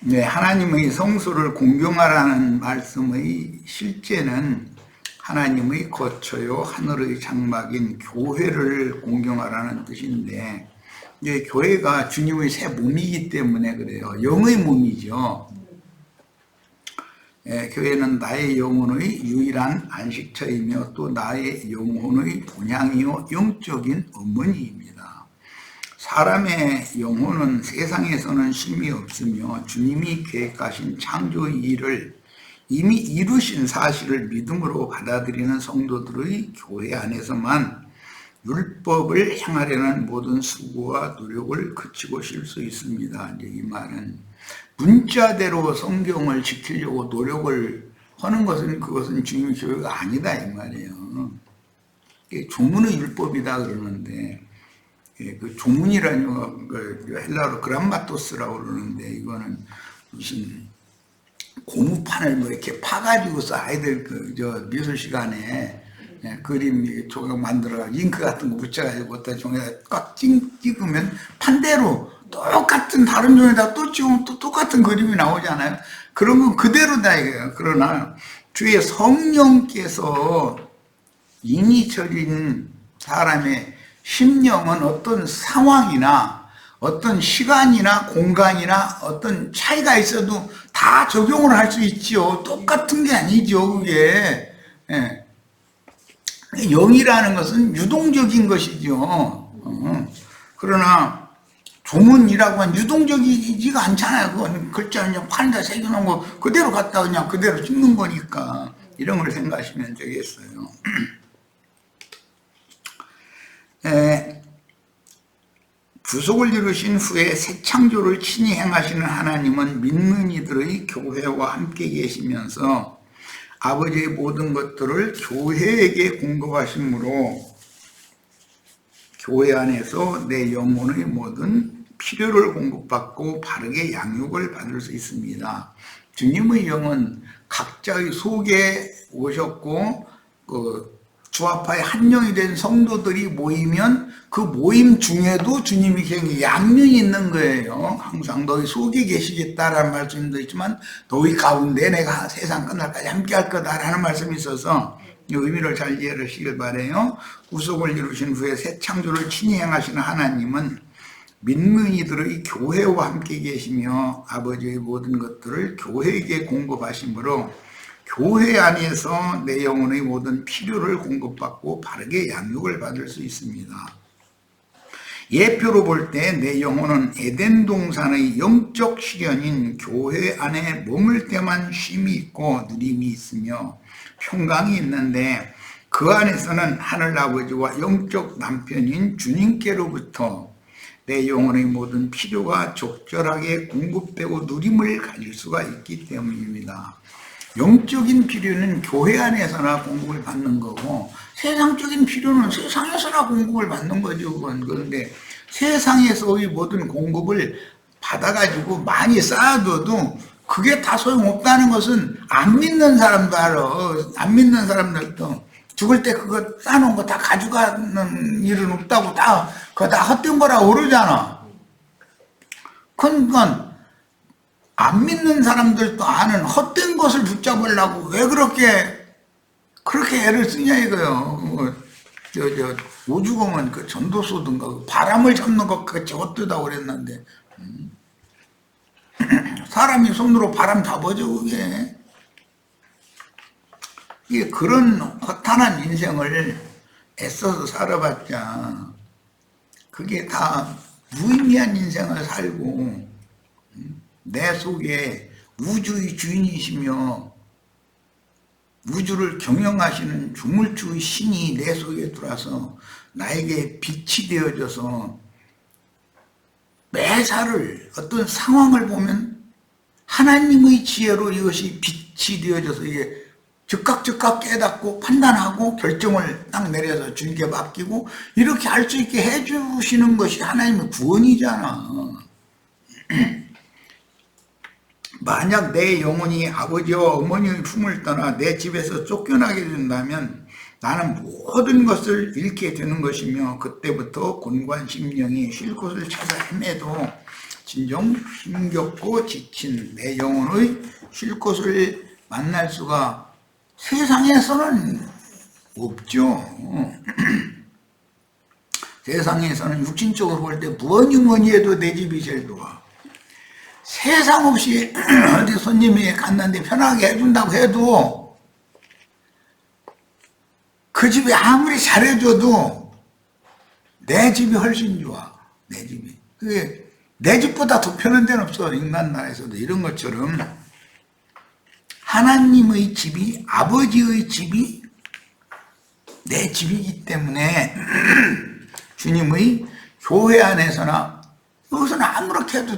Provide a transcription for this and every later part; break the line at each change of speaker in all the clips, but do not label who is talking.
네, 하나님의 성소를 공경하라는 말씀의 실제는 하나님의 거처요 하늘의 장막인 교회를 공경하라는 뜻인데, 이제 교회가 주님의 새 몸이기 때문에 그래요. 영의 몸이죠. 교회는 나의 영혼의 유일한 안식처이며 또 나의 영혼의 본향이요 영적인 어머니입니다. 사람의 영혼은 세상에서는 쉼이 없으며 주님이 계획하신 창조의 일을 이미 이루신 사실을 믿음으로 받아들이는 성도들의 교회 안에서만 율법을 행하려는 모든 수고와 노력을 그치고 쉴 수 있습니다. 이제 이 말은 문자대로 성경을 지키려고 노력을 하는 것은 그것은 주님의 교회가 아니다 이 말이에요. 조문의 율법이다 그러는데, 그 조문이라는 그 헬라어로 그람마토스라고 그러는데, 이거는 무슨 고무판을 뭐 이렇게 파가지고서 아이들 저 미술 시간에 그림 조각 만들어 잉크 같은 거 붙여가지고 갖다 종에다 꽉 찍으면 판대로 똑같은 다른 종에다 또 찍으면 또 똑같은 그림이 나오잖아요. 그런 건 그대로다 이거예요. 그러나 주의 성령께서 인이 처진 사람의 심령은 어떤 상황이나 어떤 시간이나 공간이나 어떤 차이가 있어도 다 적용을 할 수 있죠. 똑같은 게 아니죠, 그게. 영이라는 것은 유동적인 것이죠. 그러나 조문이라고 하면 유동적이지가 않잖아요. 그건 글자 그냥 판에다 새겨놓은 거 그대로 갖다 그냥 그대로 찍는 거니까. 이런 걸 생각하시면 되겠어요. 구속을 이루신 후에 새 창조를 친히 행하시는 하나님은 믿는 이들의 교회와 함께 계시면서 아버지의 모든 것들을 교회에게 공급하시므로 교회 안에서 내 영혼의 모든 필요를 공급받고 바르게 양육을 받을 수 있습니다. 주님의 영은 각자의 속에 오셨고 주합하에 한 영이 된 성도들이 모이면 그 모임 중에도 주님이 굉장히 양면이 있는 거예요. 항상 너희 속에 계시겠다라는 말씀도 있지만 너희 가운데 내가 세상 끝날까지 함께 할 거다라는 말씀이 있어서 이 의미를 잘 이해하시길 바라요. 구속을 이루신 후에 새 창조를 친히 행하시는 하나님은 믿는 이들의 교회와 함께 계시며 아버지의 모든 것들을 교회에게 공급하시므로 교회 안에서 내 영혼의 모든 필요를 공급받고 바르게 양육을 받을 수 있습니다. 예표로 볼 때 내 영혼은 에덴 동산의 영적 실현인 교회 안에 머물 때만 쉼이 있고 누림이 있으며 평강이 있는데, 그 안에서는 하늘아버지와 영적 남편인 주님께로부터 내 영혼의 모든 필요가 적절하게 공급되고 누림을 가질 수가 있기 때문입니다. 영적인 필요는 교회 안에서나 공급을 받는 거고, 세상적인 필요는 세상에서나 공급을 받는 거죠. 그런데 세상에서의 모든 공급을 받아가지고 많이 쌓아둬도 그게 다 소용없다는 것은 안 믿는 사람도 알아. 안 믿는 사람들도 죽을 때 그거 쌓아놓은 거 다 가져가는 일은 없다고 그거 다 헛된 거라고 그러잖아. 그러니까 안 믿는 사람들도 아는 헛된 것을 붙잡으려고 왜 그렇게 애를 쓰냐 이거요. 오죽하면 그 전도소든가 바람을 잡는 것 같이 헛되다고 그랬는데, 사람이 손으로 바람 잡아줘 그게. 이게 그런 허탄한 인생을 애써서 살아봤자 그게 다 무의미한 인생을 살고, 내 속에 우주의 주인이시며 우주를 경영하시는 조물주의 신이 내 속에 들어와서 나에게 빛이 되어져서 매사를 어떤 상황을 보면 하나님의 지혜로 이것이 빛이 되어져서 이게 즉각 깨닫고 판단하고 결정을 딱 내려서 주님께 맡기고 이렇게 할 수 있게 해주시는 것이 하나님의 구원이잖아. 만약 내 영혼이 아버지와 어머니의 품을 떠나 내 집에서 쫓겨나게 된다면 나는 모든 것을 잃게 되는 것이며, 그때부터 곤고한 심령이 쉴 곳을 찾아 헤매도 진정 힘겹고 지친 내 영혼의 쉴 곳을 만날 수가 세상에서는 없죠. 세상에서는 육신적으로 볼 때 뭐니 해도 내 집이 제일 좋아. 세상 없이 어디 손님이 갔는데 편하게 해준다고 해도 그 집이 아무리 잘해줘도 내 집이 훨씬 좋아. 내 집이. 그게 내 집보다 더 편한 데는 없어. 인간 나라에서도. 이런 것처럼 하나님의 집이, 아버지의 집이 내 집이기 때문에 주님의 교회 안에서나 여기서는 아무렇게 해도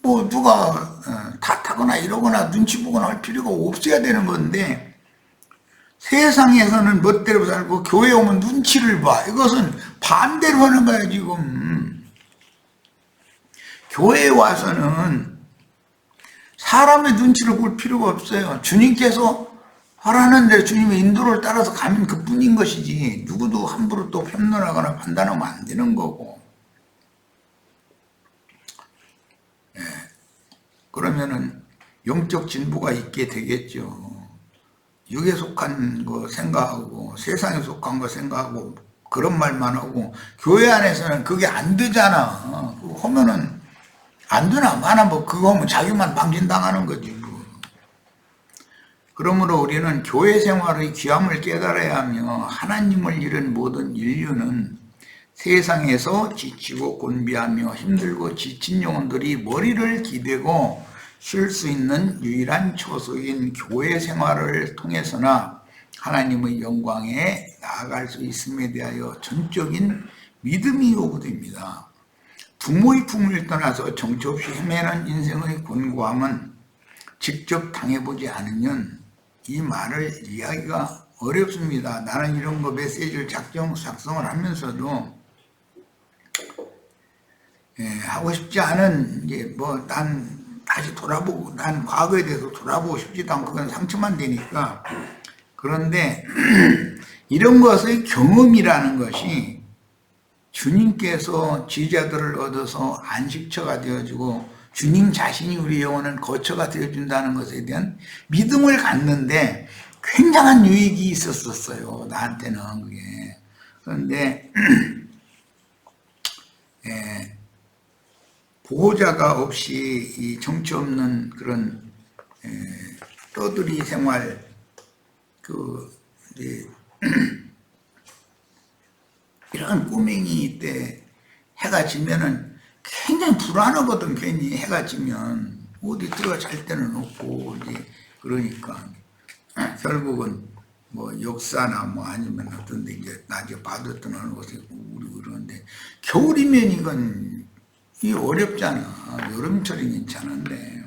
뭐 누가 탓하거나 이러거나 눈치 보거나 할 필요가 없어야 되는 건데, 세상에서는 멋대로 살고 교회 오면 눈치를 봐. 이것은 반대로 하는 거야 지금. 교회에 와서는 사람의 눈치를 볼 필요가 없어요. 주님께서 하라는 대로 주님의 인도를 따라서 가면 그뿐인 것이지, 누구도 함부로 또 편론하거나 판단하면 안 되는 거고. 그러면은 영적 진보가 있게 되겠죠. 육에 속한 거 생각하고 세상에 속한 거 생각하고 그런 말만 하고, 교회 안에서는 그게 안 되잖아. 그거 하면은 안 되나 마나 뭐 그거 하면 자기만 방진당하는 거지 뭐. 그러므로 우리는 교회 생활의 귀함을 깨달아야 하며, 하나님을 잃은 모든 인류는 세상에서 지치고 곤비하며 힘들고 지친 영혼들이 머리를 기대고 쉴 수 있는 유일한 처소인 교회 생활을 통해서나 하나님의 영광에 나아갈 수 있음에 대하여 전적인 믿음이 요구됩니다. 부모의 품을 떠나서 정처 없이 헤매는 인생의 곤고함은 직접 당해보지 않으면 이 말을 이해하기가 어렵습니다. 나는 이런 거 메시지를 작성을 하면서도 하고 싶지 않은, 이제 뭐 난 다시 돌아보고, 난 과거에 대해서 돌아보고 싶지도 않고 그건 상처만 되니까. 그런데 이런 것의 경험이라는 것이 주님께서 지자들을 얻어서 안식처가 되어주고 주님 자신이 우리 영혼은 거처가 되어준다는 것에 대한 믿음을 갖는데 굉장한 유익이 있었어요. 나한테는 그게. 그런데 보호자가 없이 이 정치 없는 그런 떠들이 생활, 이제 이런 꼬맹이 때 해가 지면은 굉장히 불안하거든. 괜히 해가 지면 어디 들어가 잘 데는 없고, 이제 그러니까 결국은 뭐 역사나 뭐 아니면 어떤 데 이제 낮에 받았던 어느 곳에 우리 그러는데, 겨울이면 이건 이 어렵잖아. 여름철이 괜찮은데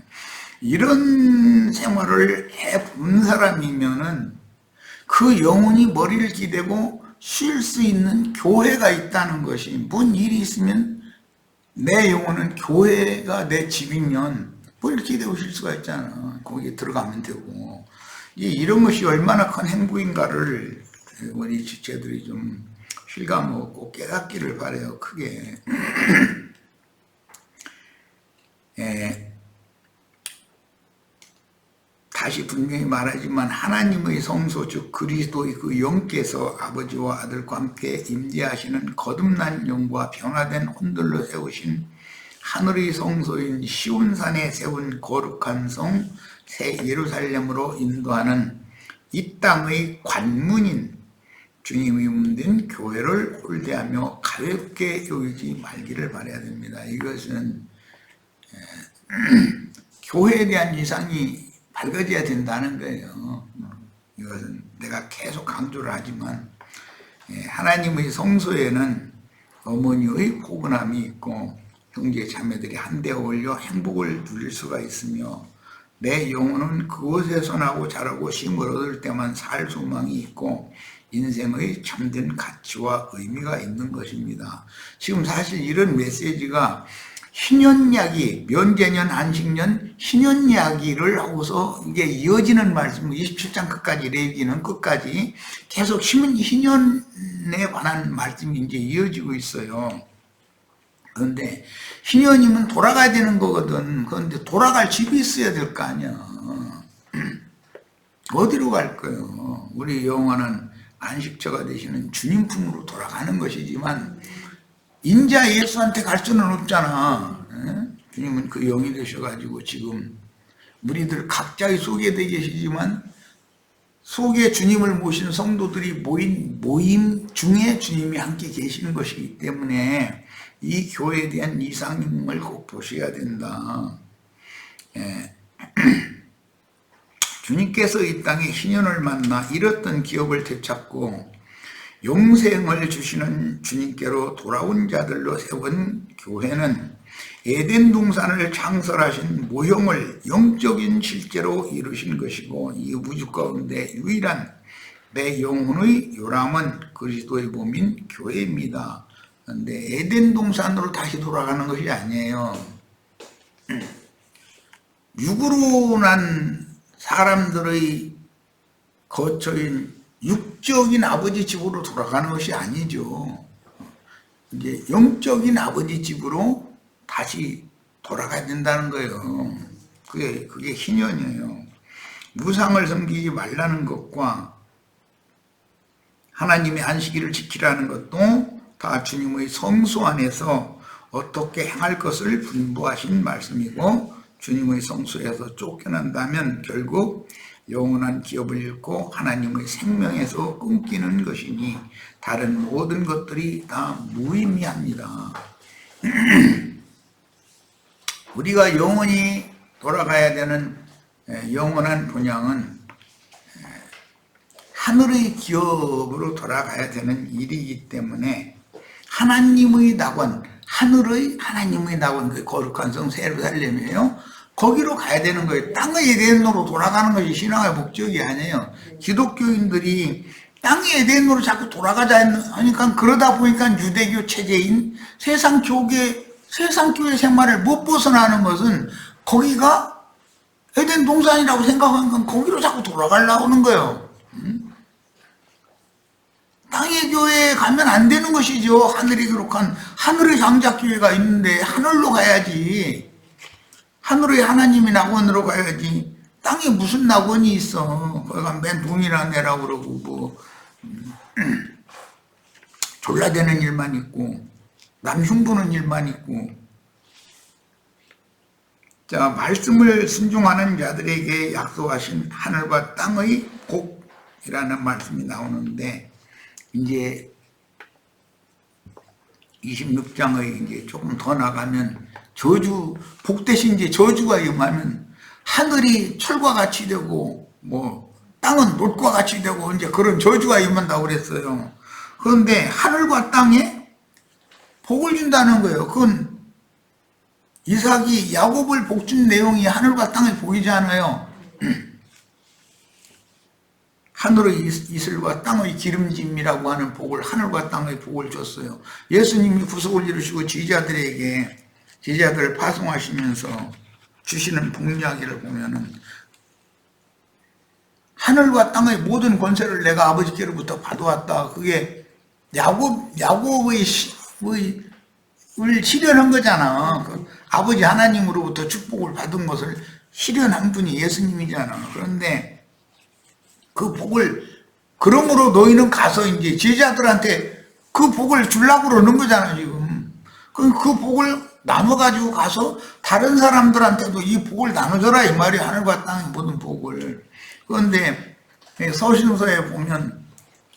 이런 생활을 해본 사람이면은 그 영혼이 머리를 기대고 쉴 수 있는 교회가 있다는 것이, 뭔 일이 있으면 내 영혼은 교회가 내 집이면 머리를 기대고 쉴 수가 있잖아. 거기에 들어가면 되고. 이런 것이 얼마나 큰 행복인가를 우리 지체들이 좀 실감하고 깨닫기를 바라요. 크게. 다시 분명히 말하지만 하나님의 성소 즉 그리스도의 그 영께서 아버지와 아들과 함께 임재하시는 거듭난 영과 변화된 혼들로 세우신 하늘의 성소인 시온산에 세운 거룩한 성 새 예루살렘으로 인도하는 이 땅의 관문인 주님이 몸된 교회를 홀대하며 가볍게 여기지 말기를 바라야 됩니다. 이것은 교회에 대한 이상이 밝아져야 된다는 거예요. 이것은 내가 계속 강조를 하지만, 하나님의 성소에는 어머니의 포근함이 있고 형제 자매들이 한데 어울려 행복을 누릴 수가 있으며, 내 영혼은 그곳에서 나고 자라고 쉼을 얻을 때만 살 소망이 있고 인생의 참된 가치와 의미가 있는 것입니다. 지금 사실 이런 메시지가 신년야기, 면제년, 안식년, 신년야기를 하고서 이게 이어지는 말씀, 27장 끝까지, 레위기는 끝까지 계속 신년에 관한 말씀이 이제 이어지고 있어요. 그런데 희년이면 돌아가야 되는 거거든. 그런데 돌아갈 집이 있어야 될 거 아니야. 어디로 갈 거예요? 우리 영원한 안식처가 되시는 주님 품으로 돌아가는 것이지만 인자 예수한테 갈 수는 없잖아. 주님은 그 영이 되셔가지고 지금 우리들 각자의 속에 되 계시지만 속에 주님을 모신 성도들이 모임 중에 주님이 함께 계시는 것이기 때문에 이 교회에 대한 이상임을 꼭 보셔야 된다. 예. 주님께서 이 땅에 희년을 만나 잃었던 기업을 되찾고 영생을 주시는 주님께로 돌아온 자들로 세운 교회는 에덴 동산을 창설하신 모형을 영적인 실제로 이루신 것이고 이 우주 가운데 유일한 내 영혼의 요람은 그리스도의 몸인 교회입니다. 그런데 에덴 동산으로 다시 돌아가는 것이 아니에요. 육으로 난 사람들의 거처인 육적인 아버지 집으로 돌아가는 것이 아니죠. 이제 영적인 아버지 집으로 다시 돌아가야 된다는 거예요. 그게 희년이에요. 무상을 섬기지 말라는 것과 하나님의 안식일을 지키라는 것도 다 주님의 성소 안에서 어떻게 행할 것을 분부하신 말씀이고 주님의 성소에서 쫓겨난다면 결국 영원한 기업을 잃고 하나님의 생명에서 끊기는 것이니 다른 모든 것들이 다 무의미합니다. 우리가 영원히 돌아가야 되는 영원한 본향은 하늘의 기업으로 돌아가야 되는 일이기 때문에 하나님의 낙원, 하나님의 낙원, 그 거룩한 성 예루살렘이에요. 거기로 가야 되는 거예요. 땅의 에덴으로 돌아가는 것이 신앙의 목적이 아니에요. 기독교인들이 땅의 에덴으로 자꾸 돌아가자 하니까 그러다 보니까 유대교 체제인 세상 교회 생활을 못 벗어나는 것은 거기가 에덴 동산이라고 생각하니까 거기로 자꾸 돌아가려고 하는 거예요. 땅의 교회에 가면 안 되는 것이죠. 하늘이 기록한 하늘의 장작교회가 있는데 하늘로 가야지. 하늘의 하나님이 낙원으로 가야지. 땅에 무슨 낙원이 있어. 거기가 맨 돈이나 내라고 그러고 뭐 졸라대는 일만 있고 남 흉보는 일만 있고. 자, 말씀을 순종하는 자들에게 약속하신 하늘과 땅의 복이라는 말씀이 나오는데 이제 26장의 이제 조금 더 나가면 복 대신 이제 저주가 임하면 하늘이 철과 같이 되고 뭐 땅은 못과 같이 되고 이제 그런 저주가 임한다고 그랬어요. 그런데 하늘과 땅에 복을 준다는 거예요. 그건 이삭이 야곱을 복준 내용이 하늘과 땅의 복이잖아요. 하늘의 이슬과 땅의 기름짐이라고 하는 복을 하늘과 땅의 복을 줬어요. 예수님이 구속을 이루시고 제자들을 파송하시면서 주시는 복이야기를 보면은 하늘과 땅의 모든 권세를 내가 아버지께로부터 받아왔다. 그게 야곱의 실현한 거잖아. 그 아버지 하나님으로부터 축복을 받은 것을 실현한 분이 예수님이잖아. 그런데 그 복을 그러므로 너희는 가서 이제 제자들한테 그 복을 주려고 그러는 거잖아 지금. 그 복을 나눠가지고 가서 다른 사람들한테도 이 복을 나눠줘라 이 말이 하늘과 땅의 모든 복을. 그런데 서신서에 보면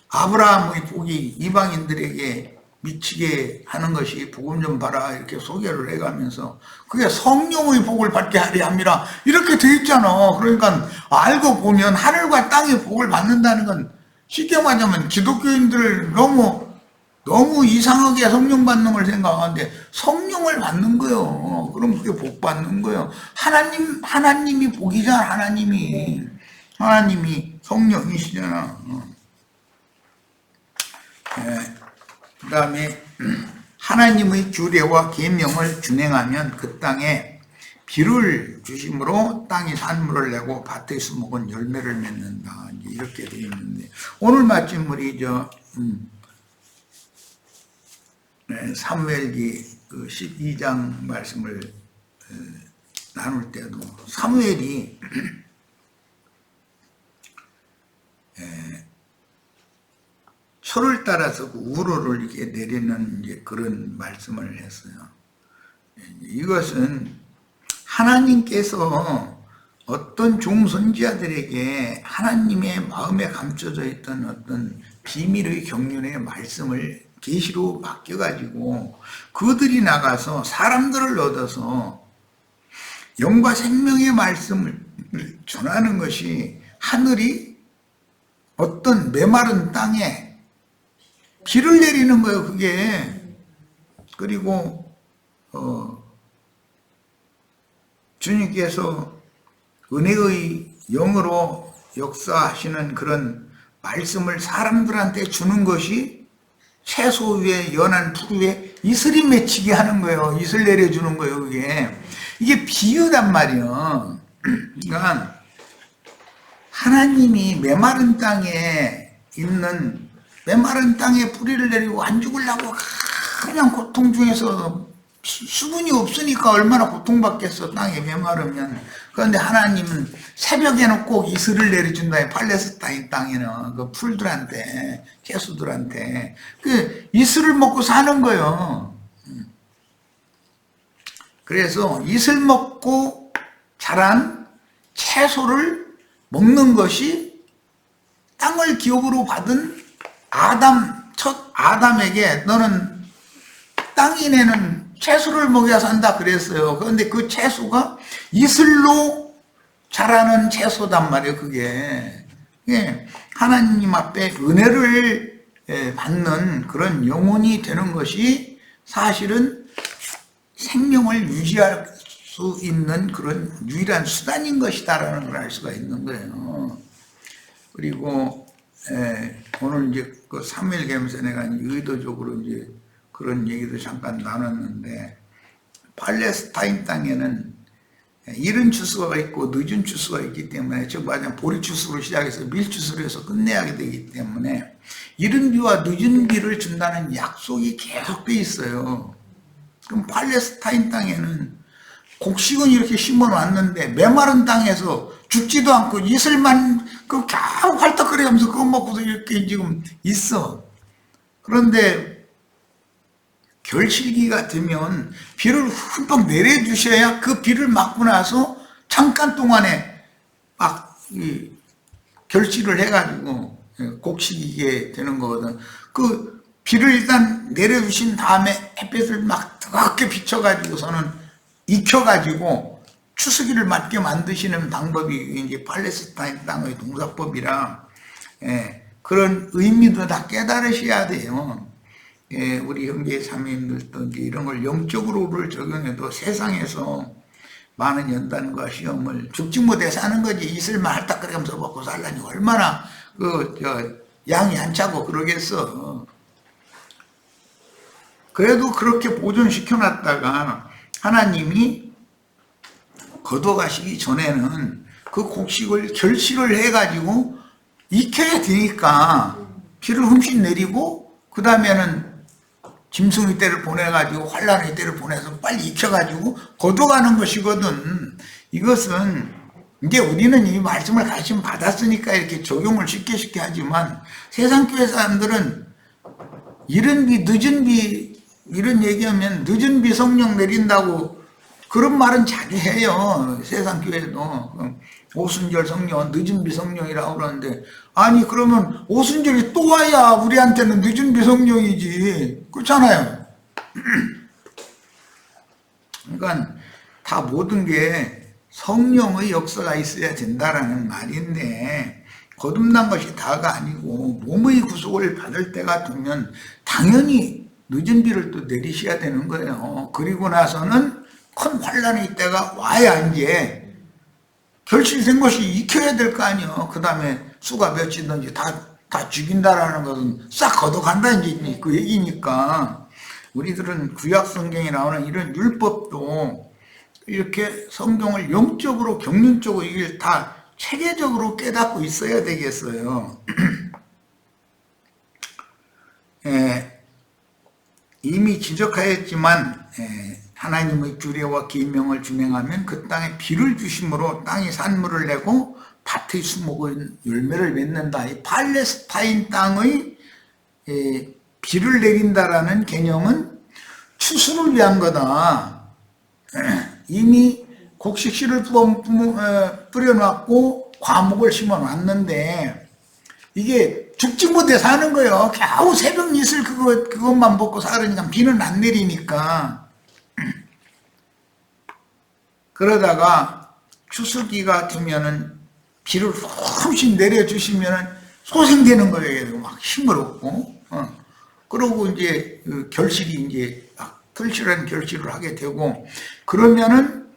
아브라함의 복이 이방인들에게 미치게 하는 것이 복음 좀 봐라 이렇게 소개를 해가면서 그게 성령의 복을 받게 하리 함이라 이렇게 돼 있잖아. 그러니까 알고 보면 하늘과 땅의 복을 받는다는 건 쉽게 말하면 기독교인들 너무 이상하게 성령 받는 걸 생각하는데 성령을 받는 거예요. 그럼 그게 복 받는 거예요. 하나님이 복이잖아. 하나님이 성령이시잖아. 그 다음에 하나님의 규례와 계명을 준행하면 그 땅에 비를 주심으로 땅이 산물을 내고 밭의 수목은 열매를 맺는다. 이렇게 되어 있는데 오늘 마침 우리 사무엘기 그 12장 말씀을 나눌 때도 사무엘이 초를 따라서 그 우로를 이렇게 내리는 이제 그런 말씀을 했어요. 이것은 하나님께서 어떤 종선지자들에게 하나님의 마음에 감춰져 있던 어떤 비밀의 경륜의 말씀을 계시로 맡겨가지고 그들이 나가서 사람들을 얻어서 영과 생명의 말씀을 전하는 것이 하늘이 어떤 메마른 땅에 비를 내리는 거예요, 그게. 그리고 주님께서 은혜의 영으로 역사하시는 그런 말씀을 사람들한테 주는 것이 채소 위에 연한 풀 위에 이슬이 맺히게 하는 거예요. 이슬 내려주는 거예요, 그게. 이게 비유단 말이에요. 그러니까 하나님이 메마른 땅에 있는 메마른 땅에 뿌리를 내리고 안 죽으려고 그냥 고통 중에서 수분이 없으니까 얼마나 고통받겠어, 땅에 메마르면. 그런데 하나님은 새벽에는 꼭 이슬을 내려준다, 팔레스타인 땅에는 그 풀들한테, 채소들한테 그 이슬을 먹고 사는 거예요. 그래서 이슬 먹고 자란 채소를 먹는 것이 땅을 기업으로 받은 첫 아담에게 너는 땅이 내는 채소를 먹여야 산다 그랬어요. 그런데 그 채소가 이슬로 자라는 채소단 말이에요, 그게. 하나님 앞에 은혜를 받는 그런 영혼이 되는 것이 사실은 생명을 유지할 수 있는 그런 유일한 수단인 것이다라는 걸 알 수가 있는 거예요. 그리고 오늘 이제 그 사무엘계명서 내가 의도적으로 이제 그런 얘기도 잠깐 나눴는데, 팔레스타인 땅에는 이른 추수가 있고 늦은 추수가 있기 때문에, 즉 말하자면 보리 추수로 시작해서 밀 추수로 해서 끝내야 되기 때문에 이른 비와 늦은 비를 준다는 약속이 계속돼 있어요. 그럼 팔레스타인 땅에는 곡식은 이렇게 심어놨는데 메마른 땅에서 죽지도 않고 이슬만 그 겨우 활떡거리면서 그거 먹고서 이렇게 지금 있어. 그런데 결실기가 되면 비를 흠뻑 내려주셔야 그 비를 맞고 나서 잠깐 동안에 막 결실을 해가지고 곡식이게 되는 거거든. 그 비를 일단 내려주신 다음에 햇볕을 막 뜨겁게 비춰가지고서는 익혀가지고 추수기를 맞게 만드시는 방법이 이제 팔레스타인 땅의 동사법이라, 그런 의미도 다 깨달으셔야 돼요. 우리 형제 자매님들도 이제 이런 걸 영적으로를 적용해도 세상에서 많은 연단과 시험을 죽지 못해 사는 거지. 이슬만 할딱거리면서 먹고 살라니 얼마나 양이 안 차고 그러겠어. 그래도 그렇게 보존시켜 놨다가 하나님이 걷어가시기 전에는 그 곡식을 결실을 해가지고 익혀야 되니까 비를 흠씬 내리고 그 다음에는 짐승의 때를 보내가지고 환란의 때를 보내서 빨리 익혀가지고 걷어가는 것이거든. 이것은 이제 우리는 이 말씀을 가르침 받았으니까 이렇게 적용을 쉽게 하지만 세상 교회 사람들은 이른 비 늦은 비 이런 얘기하면 늦은 비 성령 내린다고 그런 말은 자주 해요. 세상 교회도 오순절 성령, 늦은 비 성령이라고 그러는데, 아니 그러면 오순절이 또 와야 우리한테는 늦은 비 성령이지, 그렇잖아요. 그러니까 다 모든 게 성령의 역사가 있어야 된다라는 말인데, 거듭난 것이 다가 아니고 몸의 구속을 받을 때가 되면 당연히 늦은 비를 또 내리셔야 되는 거예요. 그리고 나서는 큰 환란의 때가 와야 이제 결실된 것이 익혀야 될 거 아니에요. 그 다음에 수가 몇이든지 다 죽인다라는 것은 싹 걷어간다 이제 그 얘기니까, 우리들은 구약 성경에 나오는 이런 율법도 이렇게 성경을 영적으로 경륜적으로 이게 다 체계적으로 깨닫고 있어야 되겠어요. 이미 이미 지적하였지만 하나님의 규례와 계명을 준행하면 그 땅에 비를 주심으로 땅이 산물을 내고 밭의 수목은 열매를 맺는다. 이 팔레스타인 땅의 비를 내린다라는 개념은 추수를 위한 거다. 이미 곡식씨를 뿌려놨고 과목을 심어놨는데 이게 죽지 못해 사는 거예요. 겨우 새벽 이슬 그것만 먹고 살으니까 비는 안 내리니까. 그러다가 추수기가 되면은 비를 조금씩 내려주시면은 소생되는 거예요. 막 힘을 얻고. 그러고 이제 그 결실이 이제 막 털실한 결실을 하게 되고, 그러면은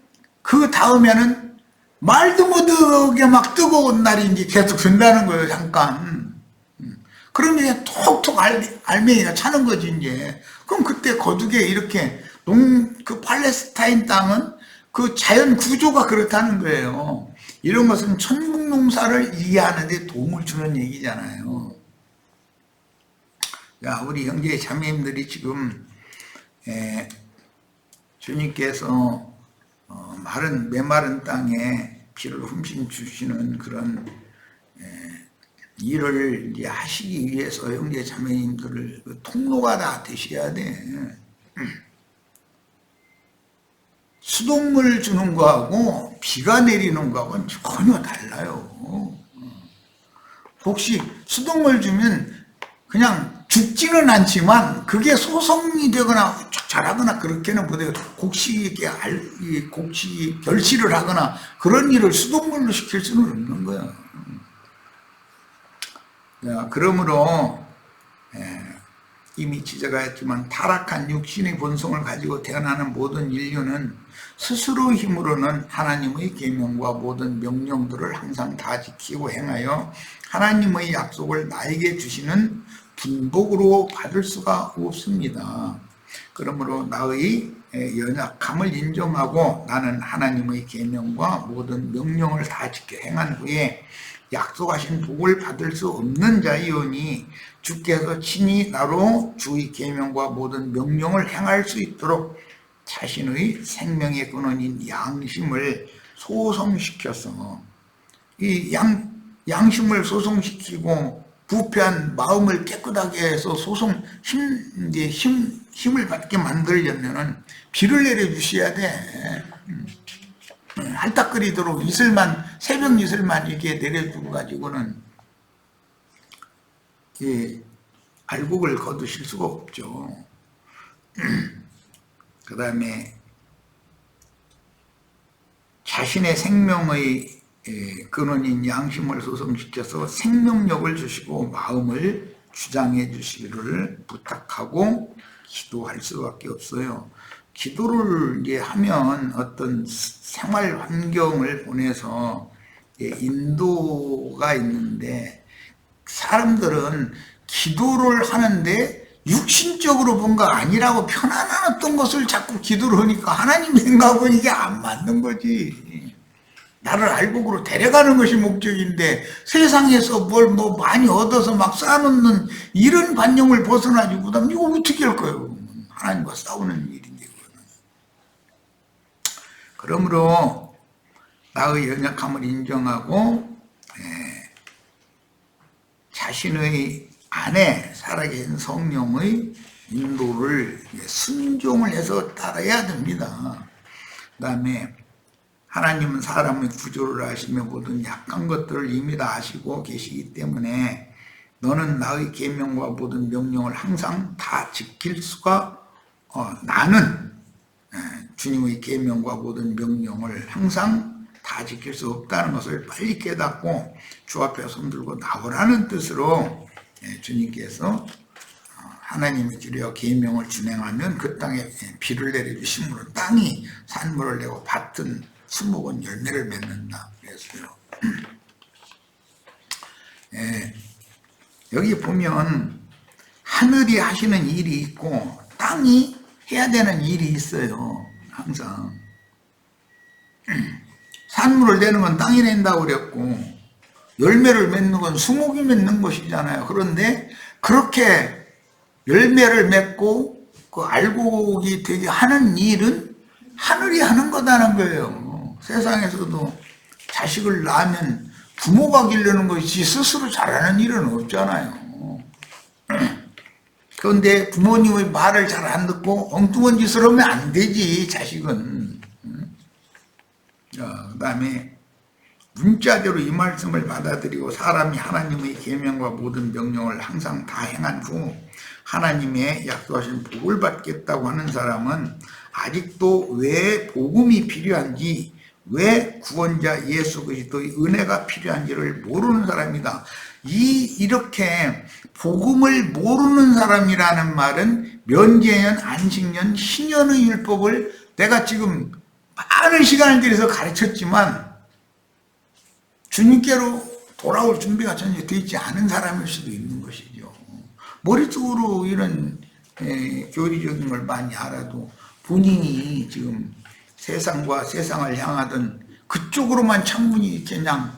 그 다음에는 말도 못하게 막 뜨거운 날이 이제 계속 된다는 거예요. 잠깐. 그러면 이제 톡톡 알맹이가 차는 거지 이제. 그럼 그때 거두게 이렇게 그 팔레스타인 땅은 그 자연 구조가 그렇다는 거예요. 이런 것은 천국 농사를 이해하는 데 도움을 주는 얘기잖아요. 야, 우리 형제 자매님들이 지금 주님께서 메마른 땅에 비를 흠씬 주시는 그런 일을 이제 하시기 위해서 형제 자매님들을 통로가 다 되셔야 돼. 수돗물 주는 거하고 비가 내리는 거하고는 전혀 달라요. 혹시 수돗물 주면 그냥 죽지는 않지만 그게 소성이 되거나 자라거나 그렇게는 못해요. 곡식이 결실을 하거나 그런 일을 수돗물로 시킬 수는 없는 거예요. 그러므로 이미 지적하였지만 타락한 육신의 본성을 가지고 태어나는 모든 인류는 스스로의 힘으로는 하나님의 계명과 모든 명령들을 항상 다 지키고 행하여 하나님의 약속을 나에게 주시는 분복으로 받을 수가 없습니다. 그러므로 나의 연약함을 인정하고 나는 하나님의 계명과 모든 명령을 다 지켜 행한 후에 약속하신 복을 받을 수 없는 자이오니 주께서 친히 나로 주의 계명과 모든 명령을 행할 수 있도록 자신의 생명의 근원인 양심을 소성시켜서 이 양심을 소성시키고 부패한 마음을 깨끗하게 해서 힘을 받게 만들려면은 비를 내려주셔야 돼. 할딱거리도록 새벽 이슬만 이렇게 내려주고 가지고는 알곡을 거두실 수가 없죠. 그 다음에 자신의 생명의 근원인 양심을 소성시켜서 생명력을 주시고 마음을 주장해 주시기를 부탁하고 기도할 수밖에 없어요. 기도를 이제 하면 어떤 생활 환경을 보내서 인도가 있는데, 사람들은 기도를 하는데 육신적으로 뭔가 아니라고 편안한 것을 자꾸 기도를 하니까 하나님 생각은 이게 안 맞는 거지. 나를 알곡으로 데려가는 것이 목적인데 세상에서 뭘 많이 얻어서 막 쌓아놓는 이런 관념을 벗어나지 그다음 이거 어떻게 할 거예요? 하나님과 싸우는 일인데. 그러므로 나의 연약함을 인정하고 자신의 안에 살아계신 성령의 인도를 순종을 해서 따라야 됩니다. 그 다음에 하나님은 사람의 구조를 아시며 모든 약한 것들을 이미 다 아시고 계시기 때문에 너는 나의 계명과 모든 명령을 항상 다 지킬 수가 나는 주님의 계명과 모든 명령을 항상 다 지킬 수 없다는 것을 빨리 깨닫고 주 앞에 손들고 나오라는 뜻으로 주님께서 하나님의 규례와 계명을 준행하면 그 땅에 비를 내려주심으로 땅이 산물을 내고 밭은 수목은 열매를 맺는다 그랬어요. 여기 보면 하늘이 하시는 일이 있고 땅이 해야 되는 일이 있어요. 항상 산물을 내는 건 땅이 낸다고 그랬고 열매를 맺는 건 수목이 맺는 것이잖아요. 그런데 그렇게 열매를 맺고 그 알곡이 되게 하는 일은 하늘이 하는 거다는 거예요. 세상에서도 자식을 낳으면 부모가 기르는 것이지 스스로 잘하는 일은 없잖아요. 그런데 부모님의 말을 잘 안 듣고 엉뚱한 짓을 하면 안 되지, 자식은. 그 다음에 문자대로 이 말씀을 받아들이고 사람이 하나님의 계명과 모든 명령을 항상 다 행한 후 하나님의 약속하신 복을 받겠다고 하는 사람은 아직도 왜 복음이 필요한지, 왜 구원자 예수 그리스도의 은혜가 필요한지를 모르는 사람이다. 이렇게 복음을 모르는 사람이라는 말은 면제년, 안식년, 신년의 율법을 내가 지금 많은 시간을 들여서 가르쳤지만 주님께로 돌아올 준비가 전혀 되어 있지 않은 사람일 수도 있는 것이죠. 머릿속으로 이런 교리적인 걸 많이 알아도 본인이 지금 세상과 세상을 향하던 그쪽으로만 창문이 이렇게 그냥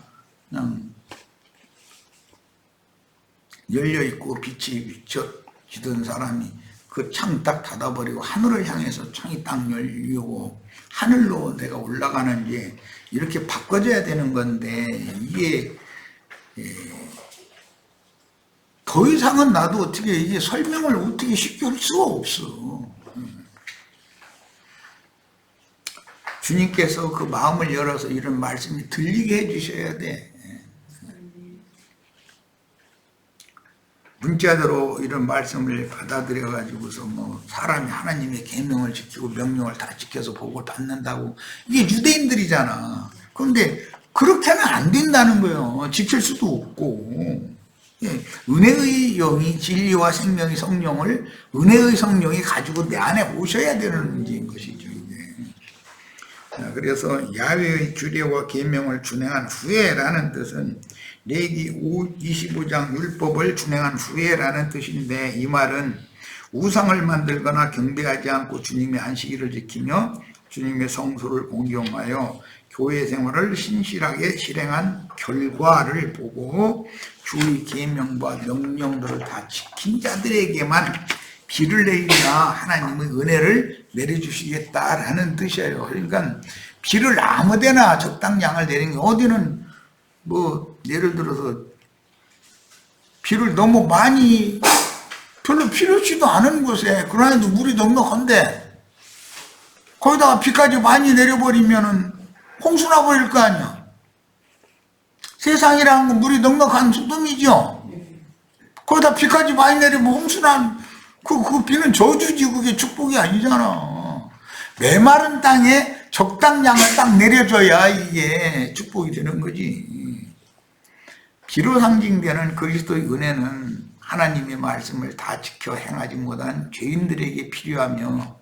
열려있고 빛이 비춰지던 사람이 그 창 딱 닫아버리고 하늘을 향해서 창이 딱 열리고 하늘로 내가 올라가는지 이렇게 바꿔줘야 되는 건데, 이게 더 이상은 나도 어떻게 이게 설명을 어떻게 쉽게 할 수가 없어. 주님께서 그 마음을 열어서 이런 말씀이 들리게 해주셔야 돼. 문자대로 이런 말씀을 받아들여 가지고서 뭐 사람이 하나님의 계명을 지키고 명령을 다 지켜서 복을 받는다고, 이게 유대인들이잖아. 그런데 그렇게는 안 된다는 거예요. 지킬 수도 없고. 은혜의 영이 진리와 생명의 성령을, 은혜의 성령이 가지고 내 안에 오셔야 되는 문제인 것이죠. 그래서 야훼의 규례와 계명을 준행한 후에라는 뜻은 레위기 25장 율법을 준행한 후에라는 뜻인데, 이 말은 우상을 만들거나 경배하지 않고 주님의 안식일을 지키며 주님의 성소를 공경하여 교회 생활을 신실하게 실행한 결과를 보고 주의 계명과 명령들을 다 지킨 자들에게만 비를 내리라 하나님의 은혜를 내려주시겠다라는 뜻이에요. 그러니까 비를 아무데나 적당량을 내리는 게, 어디는 뭐 예를 들어서 비를 너무 많이 별로 필요치도 않은 곳에 그러나도 물이 넉넉한데 거기다가 비까지 많이 내려버리면은 홍수 나버릴 거 아니야. 세상이라는 건 물이 넉넉한 수dum이죠. 거기다 비까지 많이 내리면 홍수난 그 비는 저주지, 그게 축복이 아니잖아. 메마른 땅에 적당량을 딱 내려줘야 이게 축복이 되는 거지. 비로 상징되는 그리스도의 은혜는 하나님의 말씀을 다 지켜 행하지 못한 죄인들에게 필요하며,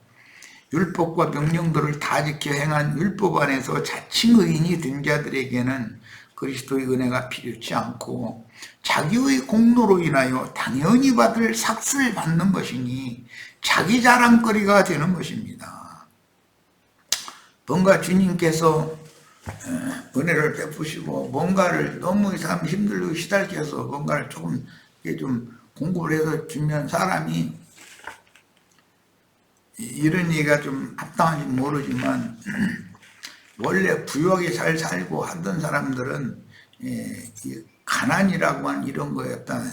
율법과 명령들을 다 지켜 행한 율법 안에서 자칭 의인이 된 자들에게는 그리스도의 은혜가 필요치 않고 자기의 공로로 인하여 당연히 받을 삭슬 받는 것이니 자기 자랑거리가 되는 것입니다. 뭔가 주님께서 은혜를 베푸시고 뭔가를 너무 사람 힘들고 시달려서 뭔가를 조금 좀 공부를 해서 주면 사람이, 이런 얘기가 좀 합당한지 모르지만 원래 부유하게 잘 살고 하던 사람들은 가난이라고 한 이런 거에 어떤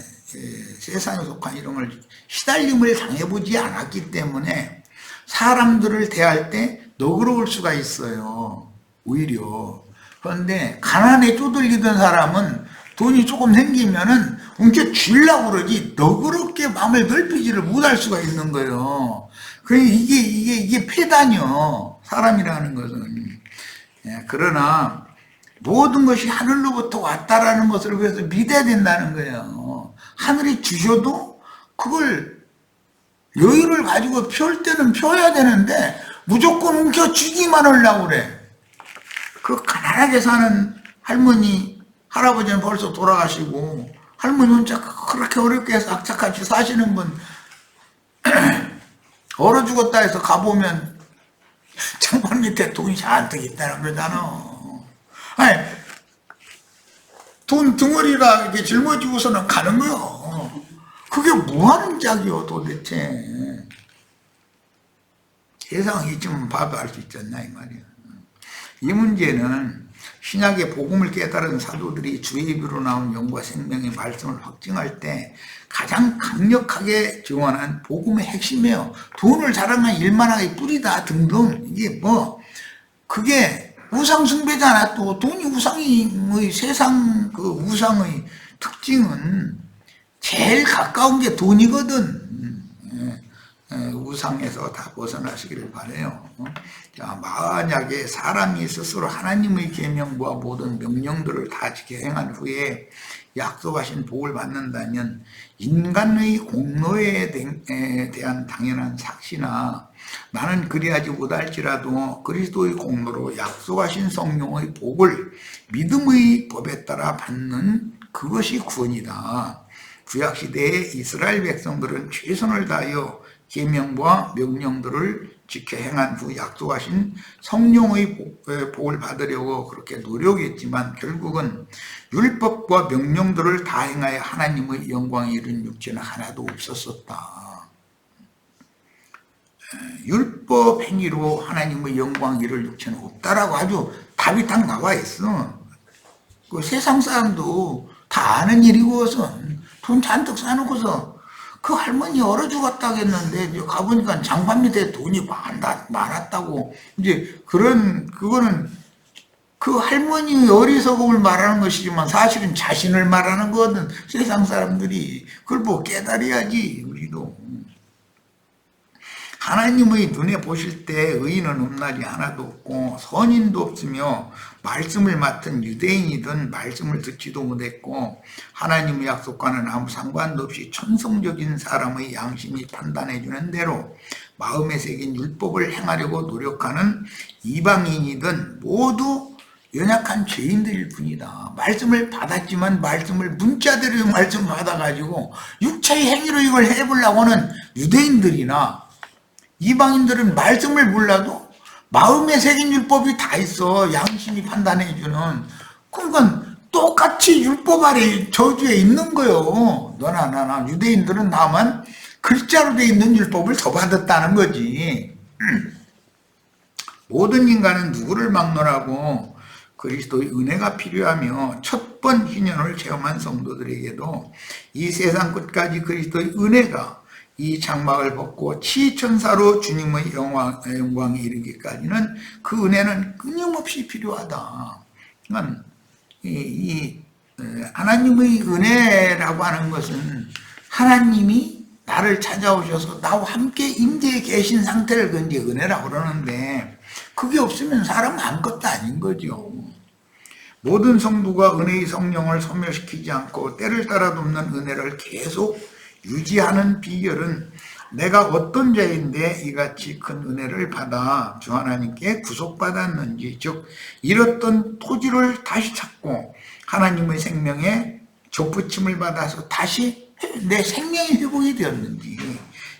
세상에 속한 이런 걸 시달림을 당해보지 않았기 때문에 사람들을 대할 때 너그러울 수가 있어요, 오히려. 그런데 가난에 쪼들리던 사람은 돈이 조금 생기면은 움켜 주려고 그러지 너그럽게 마음을 넓히지를 못할 수가 있는 거예요. 그러니까 이게 폐단이요, 사람이라는 것은. 그러나 모든 것이 하늘로부터 왔다라는 것을 위해서 믿어야 된다는 거예요. 하늘이 주셔도 그걸 여유를 가지고 펼 때는 펴야 되는데 무조건 움켜쥐기만 하려고 그래. 그 가난하게 사는 할머니, 할아버지는 벌써 돌아가시고 할머니 혼자 그렇게 어렵게 해서 악착같이 사시는 분 얼어 죽었다 해서 가보면 창문 밑에 돈이 잔뜩 있다는 거잖아. 아니, 돈 덩어리가 이렇게 짊어지고서는 가는 거요. 그게 뭐 하는 짝이요, 도대체. 세상을 이쯤 봐도 알 수 있지 않나 이 말이야. 이 문제는 신약의 복음을 깨달은 사도들이 주의 입으로 나온 영과 생명의 말씀을 확증할 때 가장 강력하게 증언한 복음의 핵심이에요. 돈을 자랑한 일만하게 뿌리다 등등. 이게 그게 우상 숭배잖아. 또 돈이 우상의 세상 그 우상의 특징은 제일 가까운 게 돈이거든. 우상에서 다 벗어나시기를 바라요. 자, 만약에 사람이 스스로 하나님의 계명과 모든 명령들을 다 지켜 행한 후에 약속하신 복을 받는다면 인간의 공로에 대한 당연한 삭시나 나는 그리하지 못할지라도 그리스도의 공로로 약속하신 성령의 복을 믿음의 법에 따라 받는 그것이 구원이다. 구약시대의 이스라엘 백성들은 최선을 다하여 계명과 명령들을 지켜 행한 후 약속하신 성령의 복을 받으려고 그렇게 노력했지만 결국은 율법과 명령들을 다 행하여 하나님의 영광에 이른 육체는 하나도 없었었다. 율법 행위로 하나님의 영광에 이를 육체는 없다라고 아주 답이 딱 나와 있어. 그 세상 사람도 다 아는 일이고선 돈 잔뜩 쌓아놓고서 그 할머니 얼어 죽었다겠는데 가보니까 장판 밑에 돈이 많았다고. 이제 그거는 그 할머니의 어리석음을 말하는 것이지만 사실은 자신을 말하는 거거든. 세상 사람들이 그걸 뭐 깨달아야지. 우리도 하나님의 눈에 보실 때 의인은 없나니 하나도 없고 선인도 없으며 말씀을 맡은 유대인이든 말씀을 듣지도 못했고 하나님의 약속과는 아무 상관도 없이 천성적인 사람의 양심이 판단해 주는 대로 마음에 새긴 율법을 행하려고 노력하는 이방인이든 모두 연약한 죄인들일 뿐이다. 말씀을 받았지만 말씀을 문자대로 말씀 받아가지고 육체의 행위로 이걸 해보려고 하는 유대인들이나 이방인들은 말씀을 몰라도 마음에 새긴 율법이 다 있어. 양심이 판단해주는. 그러니까 똑같이 율법 아래 저주에 있는 거요. 너나 나나. 유대인들은 다만 글자로 돼 있는 율법을 더 받았다는 거지. 모든 인간은 누구를 막론하고 그리스도의 은혜가 필요하며 첫 번 희년을 체험한 성도들에게도 이 세상 끝까지 그리스도의 은혜가 이 장막을 벗고 치천사로 주님의 영광에 이르기까지는 그 은혜는 끊임없이 필요하다. 그러니까 하나님의 은혜라고 하는 것은 하나님이 나를 찾아오셔서 나와 함께 임재해 계신 상태를 그 이제 은혜라고 그러는데 그게 없으면 사람은 아무것도 아닌 거죠. 모든 성도가 은혜의 성령을 소멸시키지 않고 때를 따라 돕는 은혜를 계속 유지하는 비결은 내가 어떤 자인데 이같이 큰 은혜를 받아 주 하나님께 구속받았는지, 즉 잃었던 토지를 다시 찾고 하나님의 생명에 접붙임을 받아서 다시 내 생명이 회복이 되었는지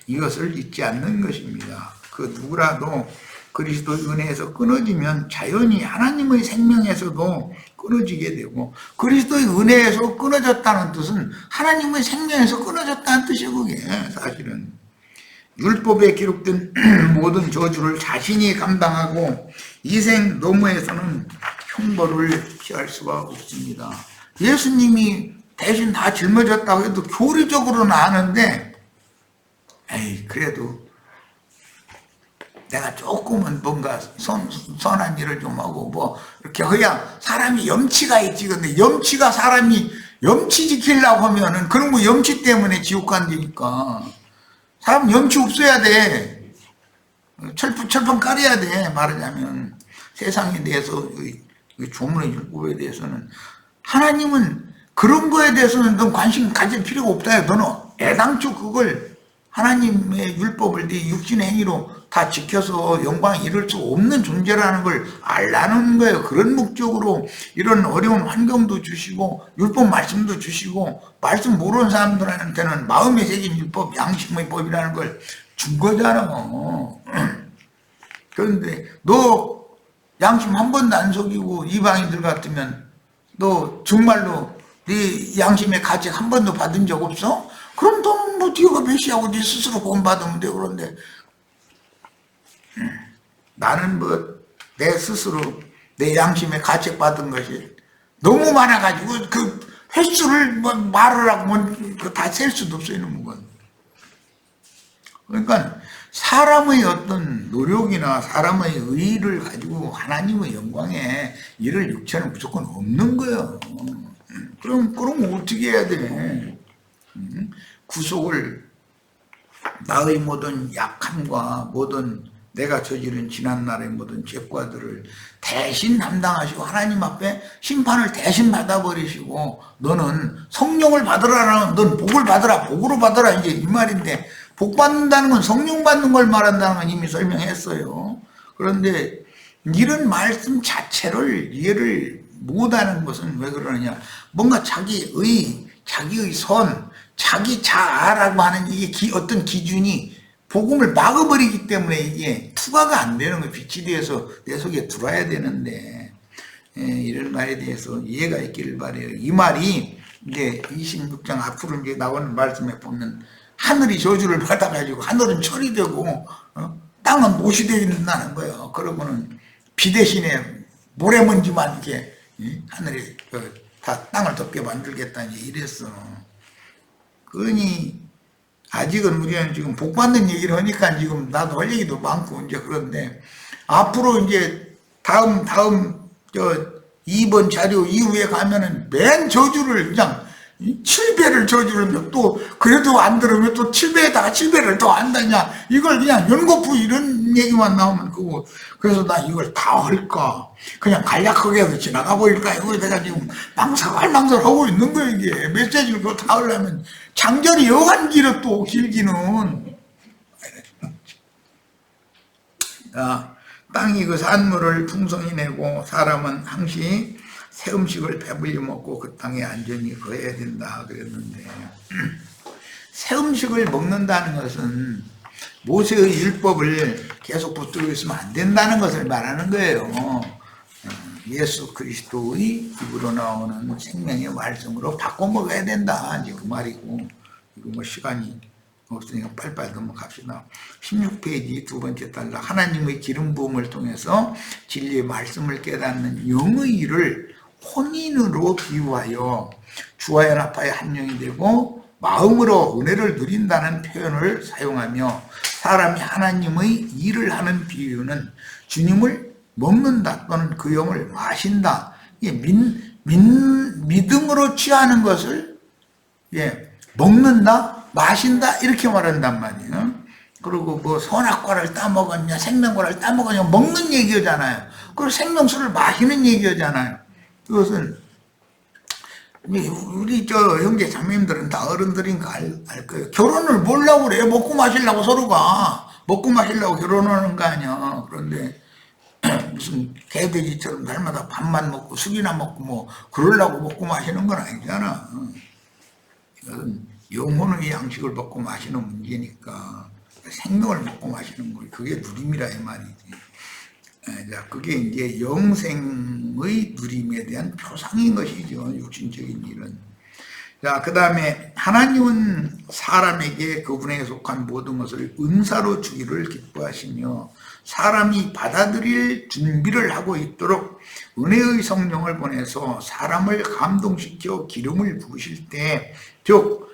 이것을 잊지 않는 것입니다. 그 누구라도 그리스도의 은혜에서 끊어지면 자연히 하나님의 생명에서도 끊어지게 되고, 그리스도의 은혜에서 끊어졌다는 뜻은 하나님의 생명에서 끊어졌다는 뜻이에요. 그게 사실은 율법에 기록된 모든 저주를 자신이 감당하고 이생 노무에서는 형벌을 피할 수가 없습니다. 예수님이 대신 다 짊어졌다고 해도 교리적으로는 아는데, 에이 그래도 내가 조금은 뭔가 선한 일을 좀 하고 뭐 이렇게 해야 사람이 염치가 있지. 근데 염치가 사람이 염치 지키려고 하면은 그런 거 염치 때문에 지옥 간다니까. 사람 염치 없어야 돼. 철판 깔아야 돼. 말하자면 세상에 대해서 조문의 율법에 대해서는 하나님은 그런 거에 대해서는 넌 관심 가질 필요가 없다. 너는 애당초 그걸 하나님의 율법을 네 육신의 행위로 다 지켜서 영광에 이를 수 없는 존재라는 걸 알라는 거예요. 그런 목적으로 이런 어려운 환경도 주시고 율법 말씀도 주시고 말씀 모르는 사람들한테는 마음에 새긴 율법, 양심의 법이라는 걸 준 거잖아. 그런데 너 양심 한 번도 안 속이고 이방인들 같으면 너 정말로 네 양심의 가책 한 번도 받은 적 없어? 그럼 너는 뭐 네가 메시아고 네 스스로 구원받으면 돼. 그런데 나는 뭐 내 스스로 내 양심에 가책받은 것이 너무 많아가지고 그 횟수를 뭐 말을 하고 뭐 다 셀 수도 없어요, 이놈은. 그러니까 사람의 어떤 노력이나 사람의 의의를 가지고 하나님의 영광에 이를 육체는 무조건 없는 거예요. 그럼 어떻게 해야 돼? 구속을 나의 모든 약함과 모든 내가 저지른 지난날의 모든 죄과들을 대신 담당하시고 하나님 앞에 심판을 대신 받아버리시고 너는 성령을 받으라는, 넌 복을 받으라, 복으로 받으라, 이제 이 말인데, 복 받는다는 건 성령 받는 걸 말한다는 건 이미 설명했어요. 그런데 이런 말씀 자체를 이해를 못하는 것은 왜 그러느냐, 뭔가 자기의 선, 자기 자아라고 하는 이게 어떤 기준이 복음을 막아버리기 때문에 이게 투과가 안 되는 거예요. 빛이 되어서 내 속에 들어와야 되는데, 이런 말에 대해서 이해가 있기를 바래요. 이 말이 이제 26장 앞으로 이제 나오는 말씀에 보면 하늘이 저주를 받아가지고 하늘은 철이 되고 땅은 못이 되는다는 거예요. 그러면은 비 대신에 모래먼지만 이렇게 하늘이 다 땅을 덮게 만들겠다 이제 이랬어. 그러니 아직은 우리는 지금 복 받는 얘기를 하니까 지금 나도 할 얘기도 많고 이제 그런데 앞으로 이제 다음 2번 자료 이후에 가면은 맨 저주를 그냥 7배를 저주를 또 그래도 안 들으면 또 7배에다가 7배를 더 한다냐, 이걸 그냥 연거푸 이런 얘기만 나오면 그거. 그래서 나 이걸 다 할까 그냥 간략하게 해서 지나가 버릴까, 이거 내가 지금 망설하고 있는 거야. 이게 메시지를 그거 다 하려면 장절이 여간 길어, 또 길기는. 땅이 그 산물을 풍성히 내고 사람은 항시 새 음식을 배불리 먹고 그 땅에 안전히 거해야 된다 그랬는데, 새 음식을 먹는다는 것은 모세의 율법을 계속 붙들고 있으면 안 된다는 것을 말하는 거예요. 예수 그리스도의 입으로 나오는 생명의 말씀으로 바꿔 먹어야 된다, 이제 그 말이고. 이거 뭐 시간이 없으니까 빨리빨리 넘어갑시다. 16페이지 두 번째 단락, 하나님의 기름 부음을 통해서 진리의 말씀을 깨닫는 영의 일을 혼인으로 비유하여 주와 연합하여 한 영이 되고 마음으로 은혜를 누린다는 표현을 사용하며, 사람이 하나님의 일을 하는 비유는 주님을 먹는다 또는 그 영을 마신다, 믿음으로 취하는 것을 먹는다, 마신다 이렇게 말한단 말이에요. 그리고 뭐 선악과를 따먹었냐 생명과를 따먹었냐 먹는 얘기잖아요. 그리고 생명수를 마시는 얘기잖아요. 그것은 우리 저 형제 자매님들은 다 어른들인가 알 거예요. 결혼을 뭐라고 그래? 먹고 마시려고, 서로가 먹고 마시려고 결혼하는 거 아니야. 그런데 무슨 개돼지처럼 날마다 밥만 먹고 술이나 먹고 뭐 그러려고 먹고 마시는 건 아니잖아. 이것은 영혼의 양식을 먹고 마시는 문제니까 생명을 먹고 마시는 거예요. 그게 누림이라 이 말이지. 자, 그게 이제 영생의 누림에 대한 표상인 것이죠, 육신적인 일은. 자, 그 다음에 하나님은 사람에게 그분에게 속한 모든 것을 은사로 주기를 기뻐하시며 사람이 받아들일 준비를 하고 있도록 은혜의 성령을 보내서 사람을 감동시켜 기름을 부으실 때, 즉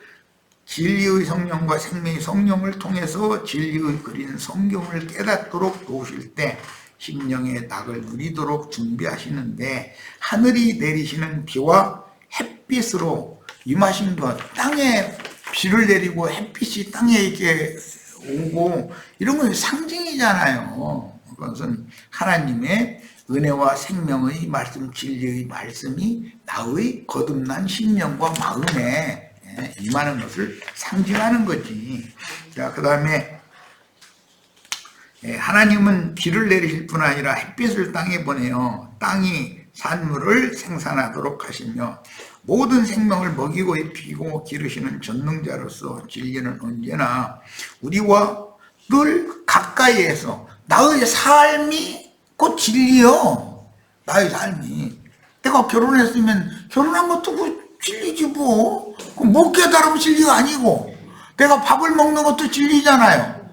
진리의 성령과 생명의 성령을 통해서 진리의 그린 성경을 깨닫도록 도우실 때 심령의 낙을 누리도록 준비하시는데, 하늘이 내리시는 비와 햇빛으로 임하신 것, 땅에 비를 내리고 햇빛이 땅에 이렇게 오고 이런 건 상징이잖아요. 그것은 하나님의 은혜와 생명의 말씀, 진리의 말씀이 나의 거듭난 심령과 마음에 임하는 것을 상징하는 거지. 자, 그 다음에 하나님은 비를 내리실 뿐 아니라 햇빛을 땅에 보내어 땅이 산물을 생산하도록 하시며 모든 생명을 먹이고 입히고 기르시는 전능자로서 진리는 언제나 우리와 늘 가까이에서, 나의 삶이 곧 진리요. 나의 삶이. 내가 결혼했으면 결혼한 것도 그 진리지 뭐. 못 깨달으면 진리가 아니고, 내가 밥을 먹는 것도 진리잖아요.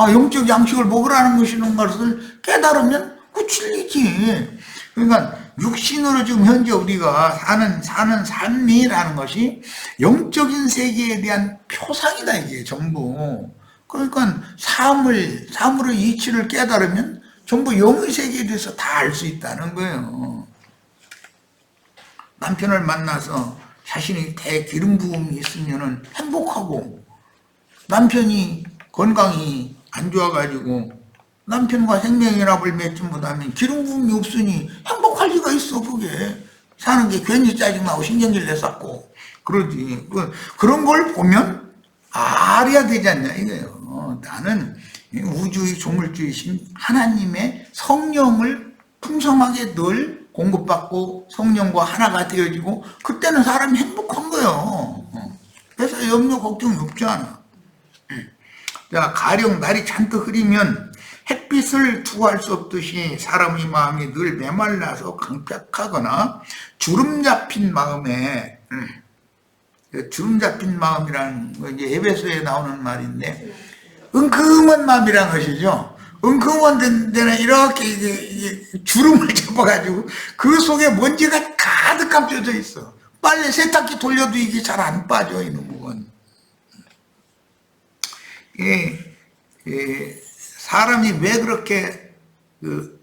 영적 양식을 먹으라는 것이는 것을 깨달으면 고칠리지. 그러니까 육신으로 지금 현재 우리가 사는 삶이라는 것이 영적인 세계에 대한 표상이다, 이게 전부. 그러니까 삶으로 이치를 깨달으면 전부 영의 세계에 대해서 다 알 수 있다는 거예요. 남편을 만나서 자신이 대기름 부음이 있으면 행복하고, 남편이 건강이 안 좋아가지고 남편과 생명연합을 맺지 못하면 기름 부음이 없으니 행복할 리가 있어. 그게 사는 게 괜히 짜증나고 신경질 내쌌고 그러지. 그런 걸 보면 알아야 되지 않냐 이거예요. 나는 우주의 조물주이신 하나님의 성령을 풍성하게 늘 공급받고 성령과 하나가 되어지고, 그때는 사람이 행복한 거예요. 그래서 염려 걱정이 없지 않아. 자, 가령 날이 잔뜩 흐리면 햇빛을 투구할 수 없듯이 사람의 마음이 늘 메말라서 강팍하거나 주름 잡힌 마음에, 주름 잡힌 마음이라는 거 이제 에베소에 나오는 말인데, 은큼한 마음이라는 것이죠. 은큼한 데는 이렇게 이게 주름을 잡아가지고 그 속에 먼지가 가득 감춰져 있어. 빨래 세탁기 돌려도 이게 잘 안 빠져, 이놈은. 사람이 왜 그렇게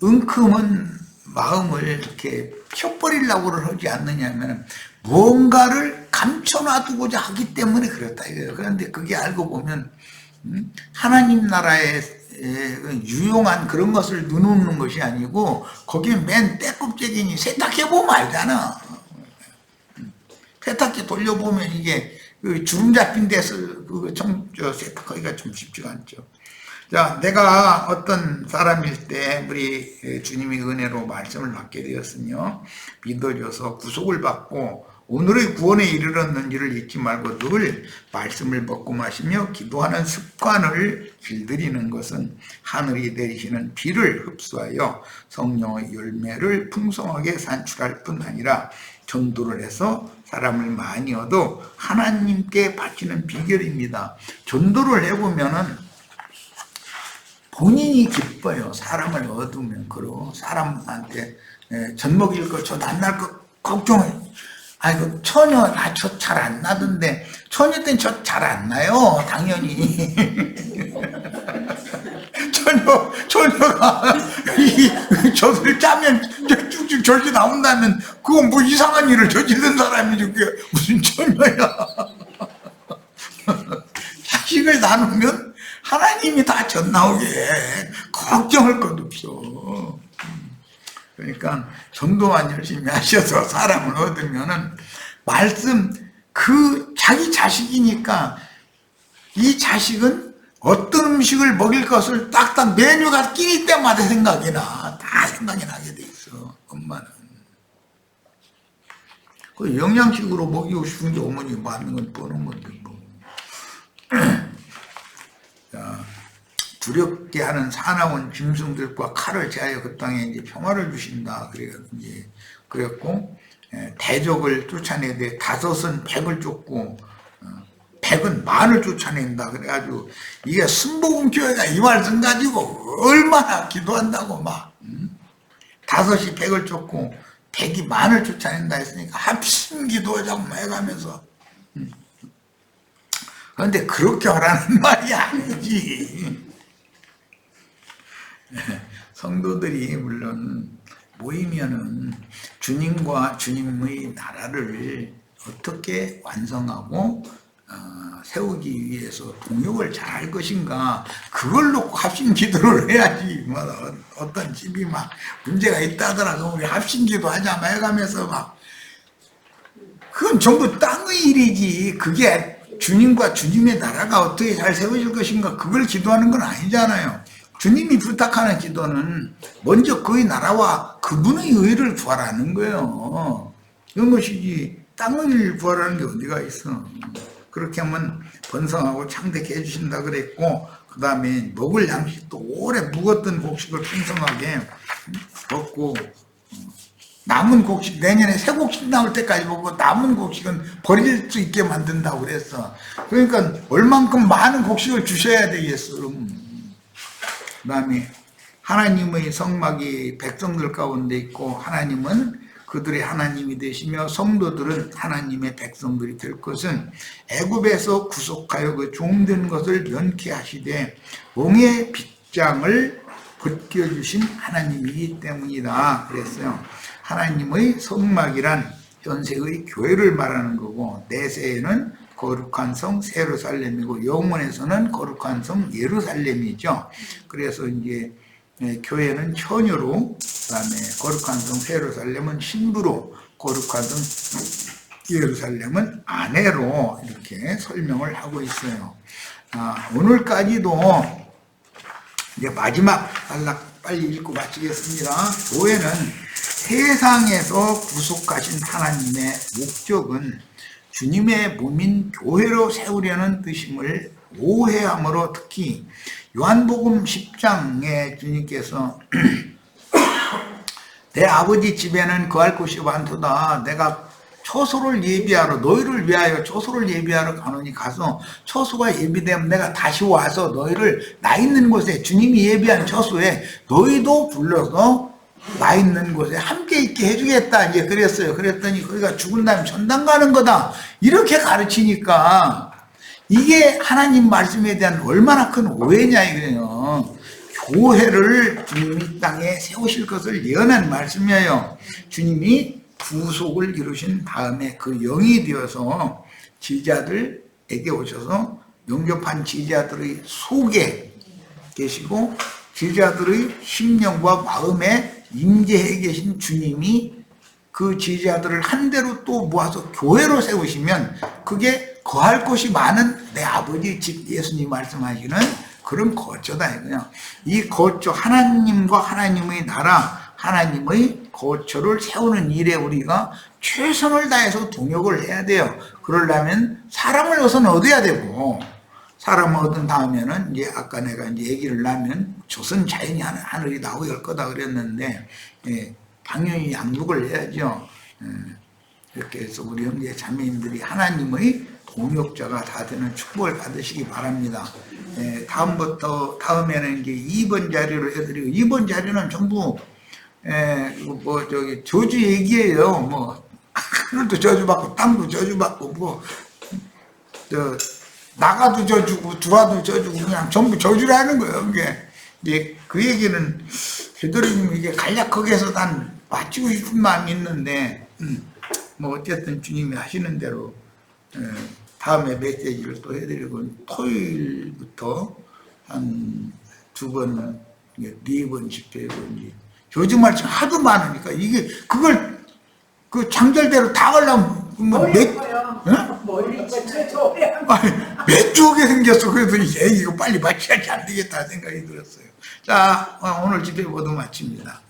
은큼한 마음을 이렇게 펴버리려고 하지 않느냐면, 뭔가를 감춰놔두고자 하기 때문에 그렇다 이거예요. 그런데 그게 알고 보면 하나님 나라의 유용한 그런 것을 누누는 것이 아니고, 거기에 맨 때껍질이니 세탁해보면 알잖아. 세탁기 돌려보면 이게 주름 잡힌 데서 세탁하기가 좀 쉽지가 않죠. 자, 내가 어떤 사람일 때 우리 주님의 은혜로 말씀을 받게 되었으며 믿어져서 구속을 받고 오늘의 구원에 이르렀는지를 잊지 말고 늘 말씀을 먹고 마시며 기도하는 습관을 길들이는 것은 하늘이 내리시는 비를 흡수하여 성령의 열매를 풍성하게 산출할 뿐 아니라 전도를 해서 사람을 많이 얻어 하나님께 바치는 비결입니다. 전도를 해보면은 본인이 기뻐요. 사람을 얻으면. 그리고 사람한테 젖 먹일 것, 젖 안 날 것 걱정해. 아이고, 처녀, 젖 잘 안 나던데. 처녀 때는 젖 잘 안 나요. 당연히. 처녀가 이 젖을 짜면 쭉쭉 젖이 나온다면 그건 뭐 이상한 일을 저지른 사람이지. 그게 무슨 처녀야. 자식을 나누면 하나님이 다 젖 나오게 해. 걱정할 것 없어. 그러니까 전도만 열심히 하셔서 사람을 얻으면은 말씀, 자기 자식이니까 이 자식은 어떤 음식을 먹일 것을 딱딱 메뉴가 끼니 때마다 생각이 나. 다 생각이 나게 돼 있어, 엄마는. 그 영양식으로 먹이고 싶은 게 어머니 맞는 건 뻔한 건데 뭐. 자, 두렵게 하는 사나운 짐승들과 칼을 제하여 그 땅에 이제 평화를 주신다. 그랬고, 대적을 쫓아내야 돼. 5은 100을 쫓고, 100은 만을 쫓아낸다. 그래가지고, 이게 순복음교회가 이 말씀 가지고 얼마나 기도한다고 막. 5이 100을 쫓고, 100이 만을 쫓아낸다 했으니까 합심 기도하자고 해가면서. 그런데 그렇게 하라는 말이 아니지. 성도들이 물론 모이면은 주님과 주님의 나라를 어떻게 완성하고 세우기 위해서 동역을 잘 할 것인가, 그걸 놓고 합심 기도를 해야지. 뭐 어떤 집이 막 문제가 있다더라도 우리 합심 기도 하자 막 해가면서 막, 그건 전부 땅의 일이지. 그게 주님과 주님의 나라가 어떻게 잘 세워질 것인가, 그걸 기도하는 건 아니잖아요. 주님이 부탁하는 기도는 먼저 그의 나라와 그분의 의를 구하라는 거예요. 이런 것이지 땅의 일을 구하라는 게 어디가 있어. 그렇게 하면 번성하고 창대케 해주신다 그랬고, 그 다음에 먹을 양식도 오래 묵었던 곡식을 풍성하게 먹고, 남은 곡식 내년에 새 곡식 나올 때까지 먹고 남은 곡식은 버릴 수 있게 만든다고 그랬어. 그러니까 얼만큼 많은 곡식을 주셔야 되겠어. 그 다음에 하나님의 성막이 백성들 가운데 있고 하나님은 그들의 하나님이 되시며 성도들은 하나님의 백성들이 될 것은 애굽에서 구속하여 그 종된 것을 면케하시되 몽의 빗장을 벗겨주신 하나님이기 때문이다 그랬어요. 하나님의 성막이란 현세의 교회를 말하는 거고 내세에는 거룩한 성 예루살렘이고 영원에서는 거룩한 성 예루살렘이죠. 그래서 이제 교회는 처녀로, 그다음에 거룩한 성 예루살렘은 신부로, 거룩한 성 예루살렘은 아내로 이렇게 설명을 하고 있어요. 오늘까지도 이제 마지막 빨리 읽고 마치겠습니다. 교회는 세상에서 구속하신 하나님의 목적은 주님의 몸인 교회로 세우려는 뜻임을 오해함으로 특히 요한복음 10장에 주님께서 내 아버지 집에는 거할 곳이 많도다. 내가 처소를 예비하러 너희를 위하여 처소를 예비하러 가노니 가서 처소가 예비되면 내가 다시 와서 너희를 나 있는 곳에 주님이 예비한 처소에 너희도 불러서 나 있는 곳에 함께 있게 해주겠다 이제 그랬어요. 그랬더니 거기가 죽은 다음에 전당 가는 거다 이렇게 가르치니까 이게 하나님 말씀에 대한 얼마나 큰 오해냐 이거예요. 교회를 주님이 땅에 세우실 것을 예언한 말씀이에요. 주님이 구속을 이루신 다음에 그 영이 되어서 지지자들에게 오셔서 영접한 지지자들의 속에 계시고 지지자들의 심령과 마음에 임재해 계신 주님이 그 지지자들을 한 대로 또 모아서 교회로 세우시면 그게 거할 곳이 많은 내 아버지 집 예수님 말씀하시는 그런 거처다. 그냥 이 거처 하나님과 하나님의 나라 하나님의 거처를 세우는 일에 우리가 최선을 다해서 동역을 해야 돼요. 그러려면 사람을 우선 얻어야 되고 사람을 얻은 다음에는 이제 아까 내가 이제 얘기를 하면 조선 자연이 하늘이 나오게 할 거다 그랬는데 당연히 양육을 해야죠. 이렇게 해서 우리 형제 자매님들이 하나님의 동역자가 다 되는 축복을 받으시기 바랍니다. 다음에는 이제 2번 자료를 해드리고 2번 자료는 전부 저주 얘기예요. 하늘도 저주받고 땅도 저주받고 나가도 저주고 들어와도 저주고 그냥 전부 저주라는 거예요. 이게 그 얘기는 베드로님이 이게 간략하게 해서 난 마치고 싶은 마음이 있는데 어쨌든 주님이 하시는 대로 다음에 메시지를 또 해드리고 토요일부터 한 2번, 4번 집회고 이제 요즘 말씀 하도 많으니까 이게 그걸 그 장절대로 다 하려면 몇 주게 생겼어. 그래서 이거 빨리 마쳐야지 안 되겠다 생각이 들었어요. 자, 오늘 집회 모두 마칩니다.